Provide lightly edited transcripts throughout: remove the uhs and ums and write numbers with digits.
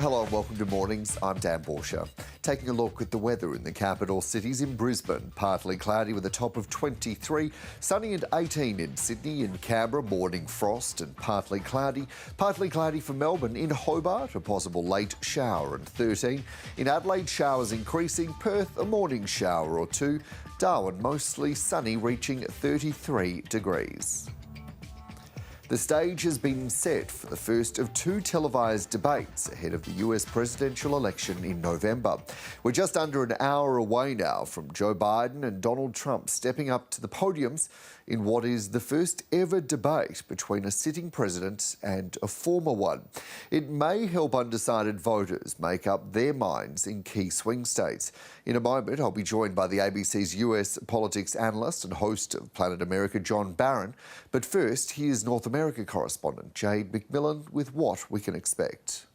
Hello and welcome to Mornings. I'm Dan Borscher. Taking a look at the weather in the capital cities. In Brisbane, partly cloudy with a top of 23, sunny and 18 in Sydney. In Canberra, morning frost and partly cloudy. Partly cloudy for Melbourne. In Hobart, a possible late shower and 13. In Adelaide, showers increasing. Perth, a morning shower or two. Darwin, mostly sunny, reaching 33 degrees. The stage has been set for the first of two televised debates ahead of the US presidential election in November. We're just under an hour away now from Joe Biden and Donald Trump stepping up to the podiums in what is the first ever debate between a sitting president and a former one. It may help undecided voters make up their minds in key swing states. In a moment, I'll be joined by the ABC's US politics analyst and host of Planet America, John Barron. But first, here's North America correspondent Jade McMillan with what we can expect.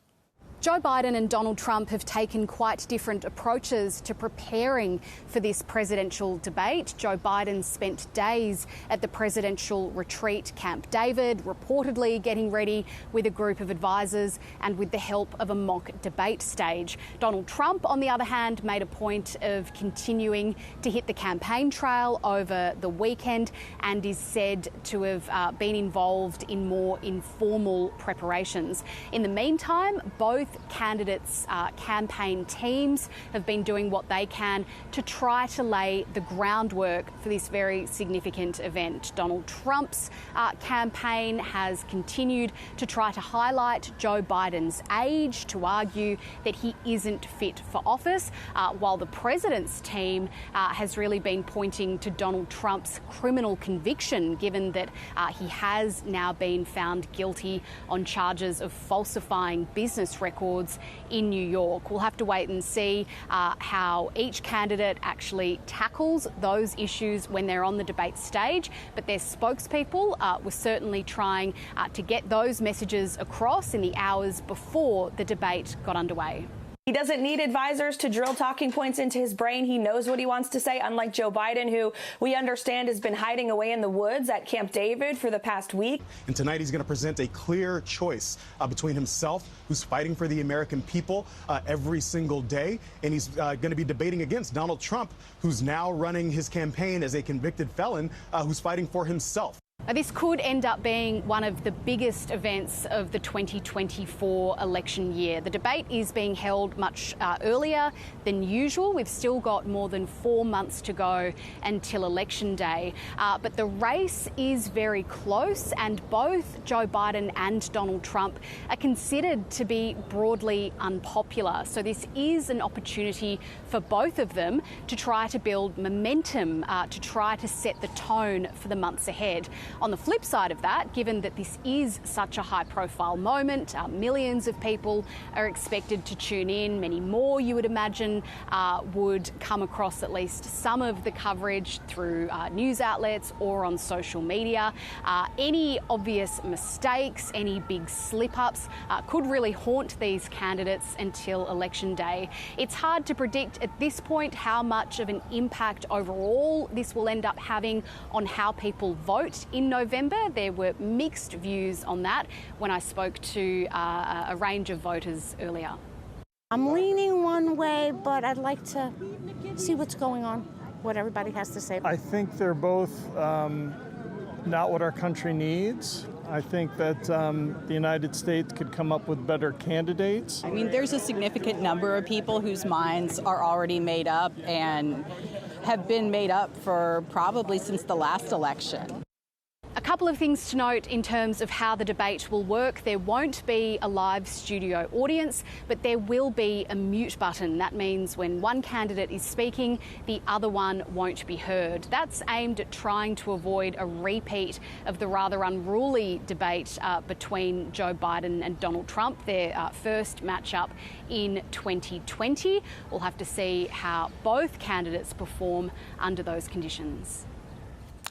Joe Biden and Donald Trump have taken quite different approaches to preparing for this presidential debate. Joe Biden spent days at the presidential retreat Camp David, reportedly getting ready with a group of advisors and with the help of a mock debate stage. Donald Trump, on the other hand, made a point of continuing to hit the campaign trail over the weekend and is said to have been involved in more informal preparations. In the meantime, both candidates' campaign teams have been doing what they can to try to lay the groundwork for this very significant event. Donald Trump's campaign has continued to try to highlight Joe Biden's age, to argue that he isn't fit for office, while the president's team has really been pointing to Donald Trump's criminal conviction, given that he has now been found guilty on charges of falsifying business records in New York. We'll have to wait and see how each candidate actually tackles those issues when they're on the debate stage, but their spokespeople were certainly trying to get those messages across in the hours before the debate got underway. He doesn't need advisors to drill talking points into his brain. He knows what he wants to say, unlike Joe Biden, who we understand has been hiding away in the woods at Camp David for the past week. And tonight he's going to present a clear choice between himself, who's fighting for the American people every single day, and he's going to be debating against Donald Trump, who's now running his campaign as a convicted felon who's fighting for himself. This could end up being one of the biggest events of the 2024 election year. The debate is being held much earlier than usual. We've still got more than 4 months to go until Election Day. But the race is very close, and both Joe Biden and Donald Trump are considered to be broadly unpopular. So this is an opportunity for both of them to try to build momentum, to try to set the tone for the months ahead. On the flip side of that, given that this is such a high-profile moment, millions of people are expected to tune in. Many more, you would imagine, would come across at least some of the coverage through news outlets or on social media. Any obvious mistakes, any big slip-ups could really haunt these candidates until Election Day. It's hard to predict at this point how much of an impact overall this will end up having on how people vote in November. There were mixed views on that when I spoke to a range of voters earlier. I'm leaning one way, but I'd like to see what's going on, what everybody has to say. I think they're both not what our country needs. I think that the United States could come up with better candidates. I mean, there's a significant number of people whose minds are already made up and have been made up for probably since the last election. A couple of things to note in terms of how the debate will work. There won't be a live studio audience, but there will be a mute button. That means when one candidate is speaking, the other one won't be heard. That's aimed at trying to avoid a repeat of the rather unruly debate between Joe Biden and Donald Trump, their first matchup in 2020. We'll have to see how both candidates perform under those conditions.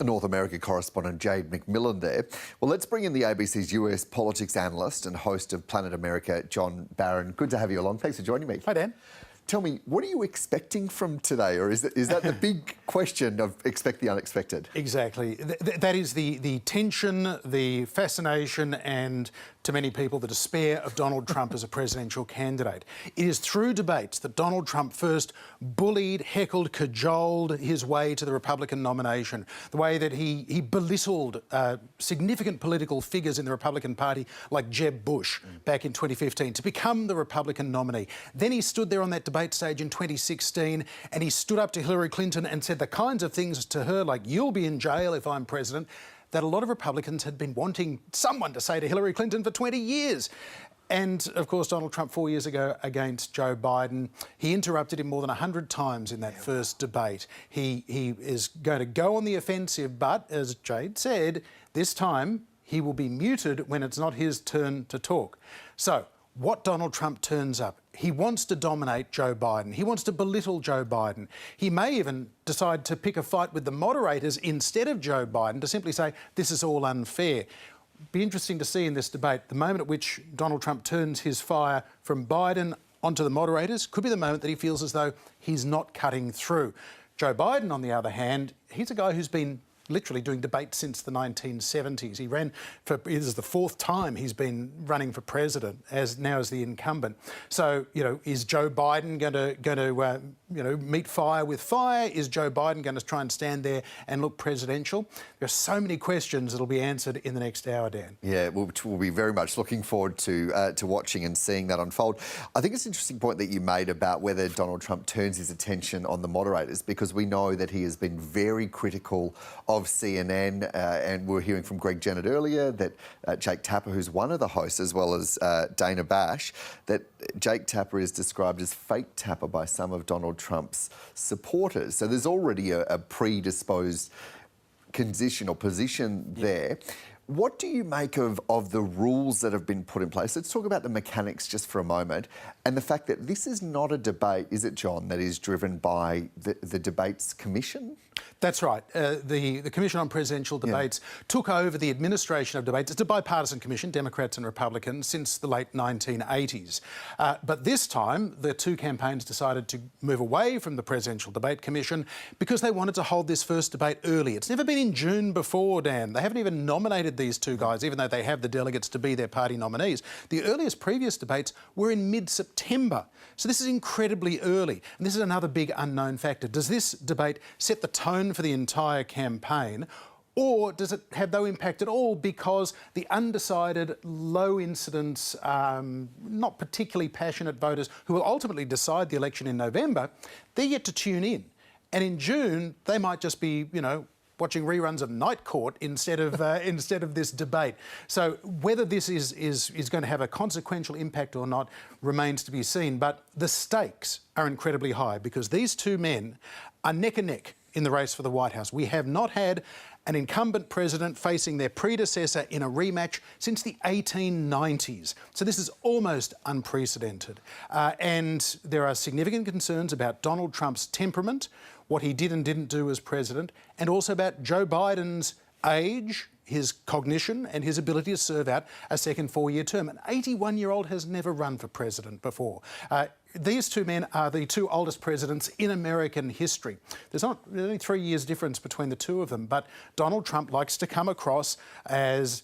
North America correspondent Jade McMillan there. Well, let's bring in the ABC's US politics analyst and host of Planet America, John Barron. Good to have you along. Thanks for joining me. Hi, Dan. Tell me, what are you expecting from today? Or is that the big question of expect the unexpected? Exactly. That is the tension, the fascination and to many people the despair of Donald Trump as a presidential candidate. It is through debates that Donald Trump first bullied, heckled, cajoled his way to the Republican nomination, the way that he belittled significant political figures in the Republican Party like Jeb Bush back in 2015 to become the Republican nominee. Then he stood there on that debate stage in 2016 and he stood up to Hillary Clinton and said the kinds of things to her like, "You'll be in jail if I'm president," that a lot of Republicans had been wanting someone to say to Hillary Clinton for 20 years. And, of course, Donald Trump 4 years ago against Joe Biden, he interrupted him more than 100 times in that first debate. He is going to go on the offensive, but, as Jade said, this time he will be muted when it's not his turn to talk. So, what Donald Trump turns up, he wants to dominate Joe Biden. He wants to belittle Joe Biden. He may even decide to pick a fight with the moderators instead of Joe Biden to simply say, this is all unfair. Be interesting to see in this debate, the moment at which Donald Trump turns his fire from Biden onto the moderators could be the moment that he feels as though he's not cutting through. Joe Biden, on the other hand, he's a guy who's been literally doing debates since the 1970s. He ran for, this is the fourth time he's been running for president, as the incumbent. So, you know, is Joe Biden going to meet fire with fire? Is Joe Biden going to try and stand there and look presidential? There are so many questions that'll be answered in the next hour, Dan. Yeah, which we'll be very much looking forward to watching and seeing that unfold. I think it's an interesting point that you made about whether Donald Trump turns his attention on the moderators, because we know that he has been very critical of CNN, and we were hearing from Greg Jennett earlier that Jake Tapper, who's one of the hosts, as well as Dana Bash, that Jake Tapper is described as fake Tapper by some of Donald Trump's supporters. So there's already a predisposed condition or position there. What do you make of the rules that have been put in place? Let's talk about the mechanics just for a moment, and the fact that this is not a debate, is it, John, that is driven by the Debates Commission? That's right. The Commission on Presidential Debates took over the administration of debates. It's a bipartisan commission, Democrats and Republicans, since the late 1980s. But this time, the two campaigns decided to move away from the Presidential Debate Commission because they wanted to hold this first debate early. It's never been in June before, Dan. They haven't even nominated these two guys, even though they have the delegates to be their party nominees. The earliest previous debates were in mid-September. So this is incredibly early. And this is another big unknown factor. Does this debate set the tone for the entire campaign, or does it have no impact at all because the undecided, low incidence, not particularly passionate voters who will ultimately decide the election in November, they're yet to tune in. And in June, they might just be, you know, watching reruns of Night Court instead of this debate. So whether this is going to have a consequential impact or not remains to be seen. But the stakes are incredibly high because these two men are neck and neck in the race for the White House. We have not had an incumbent president facing their predecessor in a rematch since the 1890s. So this is almost unprecedented. And there are significant concerns about Donald Trump's temperament, what he did and didn't do as president, and also about Joe Biden's age, his cognition and his ability to serve out a second four-year term. An 81-year-old has never run for president before. These two men are the two oldest presidents in American history. There's only 3 years difference between the two of them, but Donald Trump likes to come across as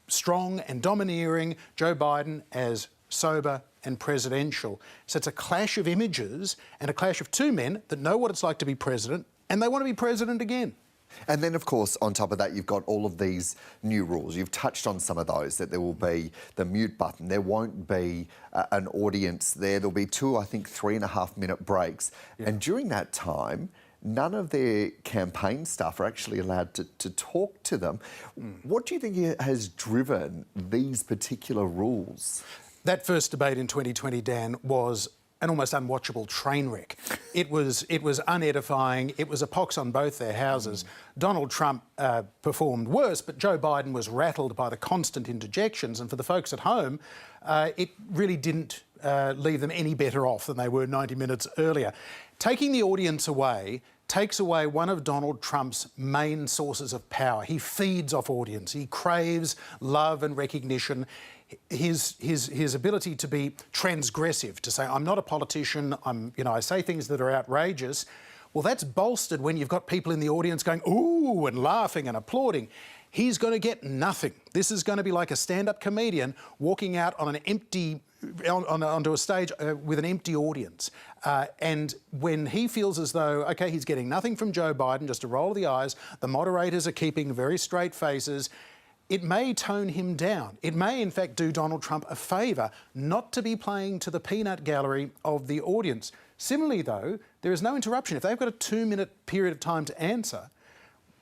strong and domineering, Joe Biden as sober and presidential. So it's a clash of images and a clash of two men that know what it's like to be president, and they want to be president again. And then, of course, on top of that, you've got all of these new rules. You've touched on some of those, that there will be the mute button. There won't be an audience there. There'll be 2, I think, 3.5-minute breaks. Yeah. And during that time, none of their campaign staff are actually allowed to talk to them. What do you think has driven these particular rules? That first debate in 2020, Dan, was an almost unwatchable train wreck. It was unedifying. It was a pox on both their houses. Donald Trump performed worse, but Joe Biden was rattled by the constant interjections. And for the folks at home, it really didn't leave them any better off than they were 90 minutes earlier. Taking the audience away takes away one of Donald Trump's main sources of power. He feeds off audience. He craves love and recognition. His ability to be transgressive, to say, I'm not a politician, I say things that are outrageous, well, that's bolstered when you've got people in the audience going, ooh, and laughing and applauding. he's going to get nothing. This is going to be like a stand-up comedian walking out on an empty onto a stage with an empty audience. And when he feels as though, OK, he's getting nothing from Joe Biden, just a roll of the eyes, the moderators are keeping very straight faces, it may tone him down. It may, in fact, do Donald Trump a favour not to be playing to the peanut gallery of the audience. Similarly, though, there is no interruption. If they've got a 2-minute period of time to answer,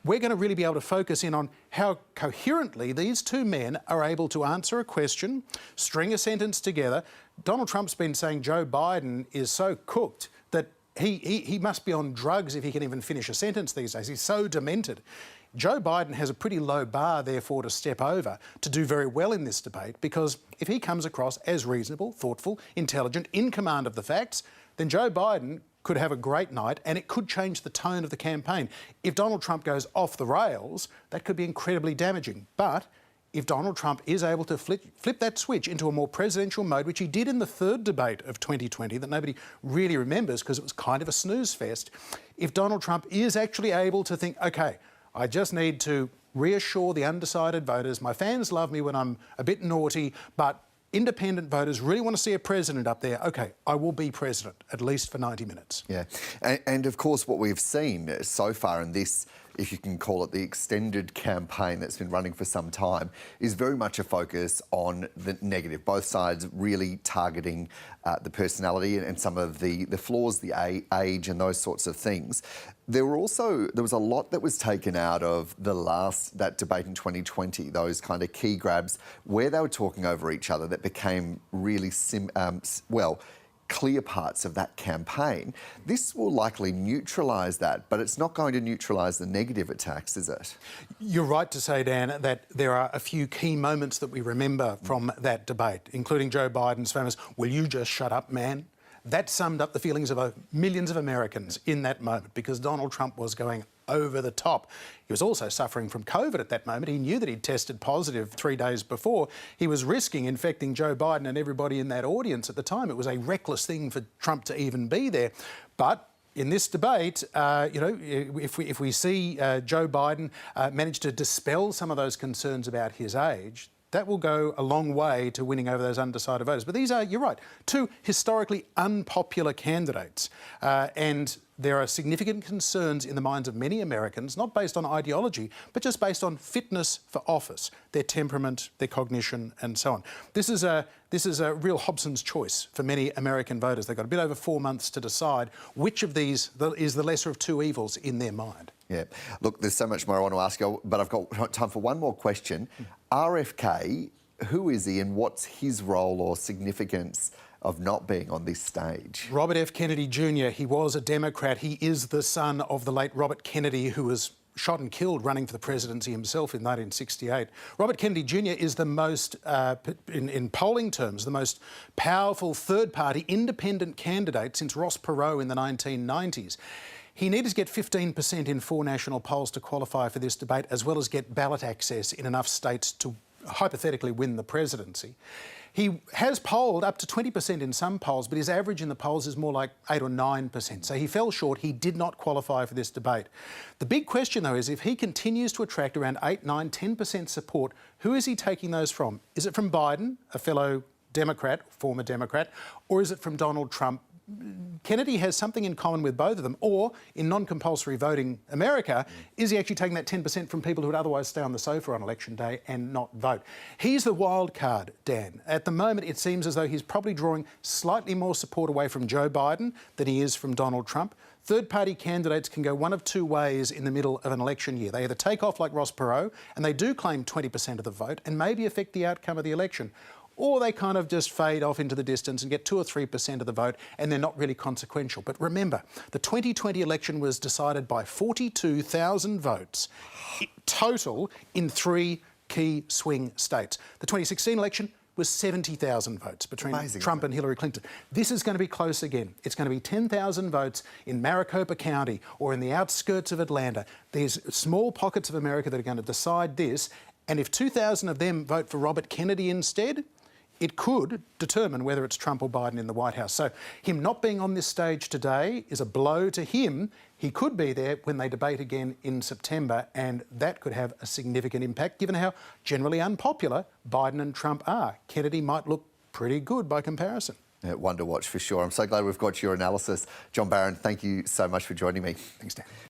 we're going to really be able to focus in on how coherently these two men are able to answer a question, string a sentence together. Donald Trump's been saying Joe Biden is so cooked that he must be on drugs if he can even finish a sentence these days. He's so demented. Joe Biden has a pretty low bar, therefore, to step over to do very well in this debate, because if he comes across as reasonable, thoughtful, intelligent, in command of the facts, then Joe Biden could have a great night and it could change the tone of the campaign. If Donald Trump goes off the rails, that could be incredibly damaging. But if Donald Trump is able to flip that switch into a more presidential mode, which he did in the third debate of 2020 that nobody really remembers because it was kind of a snooze fest, if Donald Trump is actually able to think, OK, I just need to reassure the undecided voters, my fans love me when I'm a bit naughty, but independent voters really want to see a president up there. OK, I will be president, at least for 90 minutes. Yeah. And of course, what we've seen so far in this, if you can call it the extended campaign that's been running for some time, is very much a focus on the negative. Both sides really targeting the personality and some of the flaws, the age and those sorts of things. There was a lot that was taken out of that debate in 2020, those kind of key grabs where they were talking over each other that became really clear parts of that campaign. This will likely neutralise that, but it's not going to neutralise the negative attacks, is it? You're right to say, Dan, that there are a few key moments that we remember from that debate, including Joe Biden's famous, "Will you just shut up, man?" That summed up the feelings of millions of Americans in that moment, because Donald Trump was going over the top. He was also suffering from COVID at that moment. He knew that he'd tested positive 3 days before. He was risking infecting Joe Biden and everybody in that audience at the time. It was a reckless thing for Trump to even be there. But in this debate, if we see Joe Biden manage to dispel some of those concerns about his age, that will go a long way to winning over those undecided voters. But these are, you're right, two historically unpopular candidates. And there are significant concerns in the minds of many Americans, not based on ideology, but just based on fitness for office, their temperament, their cognition, and so on. This is a real Hobson's choice for many American voters. They've got a bit over 4 months to decide which of these is the lesser of two evils in their mind. Yeah. Look, there's so much more I want to ask you, but I've got time for one more question. RFK, who is he and what's his role or significance of not being on this stage? Robert F. Kennedy Jr., he was a Democrat. He is the son of the late Robert Kennedy, who was shot and killed running for the presidency himself in 1968. Robert Kennedy Jr. is the most, in polling terms, the most powerful third-party independent candidate since Ross Perot in the 1990s. He needed to get 15% in 4 national polls to qualify for this debate, as well as get ballot access in enough states to hypothetically win the presidency. He has polled up to 20% in some polls, but his average in the polls is more like 8 or 9%. So he fell short. He did not qualify for this debate. The big question, though, is if he continues to attract around 8, 9, 10% support, who is he taking those from? Is it from Biden, a fellow Democrat, former Democrat, or is it from Donald Trump? Kennedy has something in common with both of them, or in non-compulsory voting America, is he actually taking that 10% from people who would otherwise stay on the sofa on election day and not vote? He's the wild card, Dan. At the moment, it seems as though he's probably drawing slightly more support away from Joe Biden than he is from Donald Trump. Third-party candidates can go one of two ways in the middle of an election year. They either take off like Ross Perot, and they do claim 20% of the vote and maybe affect the outcome of the election, or they kind of just fade off into the distance and get 2 or 3% of the vote, and they're not really consequential. But remember, the 2020 election was decided by 42,000 votes total in 3 key swing states. The 2016 election was 70,000 votes between Trump and Hillary Clinton. This is going to be close again. It's going to be 10,000 votes in Maricopa County or in the outskirts of Atlanta. There's small pockets of America that are going to decide this, and if 2,000 of them vote for Robert Kennedy instead, it could determine whether it's Trump or Biden in the White House. So him not being on this stage today is a blow to him. He could be there when they debate again in September, and that could have a significant impact given how generally unpopular Biden and Trump are. Kennedy might look pretty good by comparison. Yeah, one to watch for sure. I'm so glad we've got your analysis. John Barron, thank you so much for joining me. Thanks, Dan.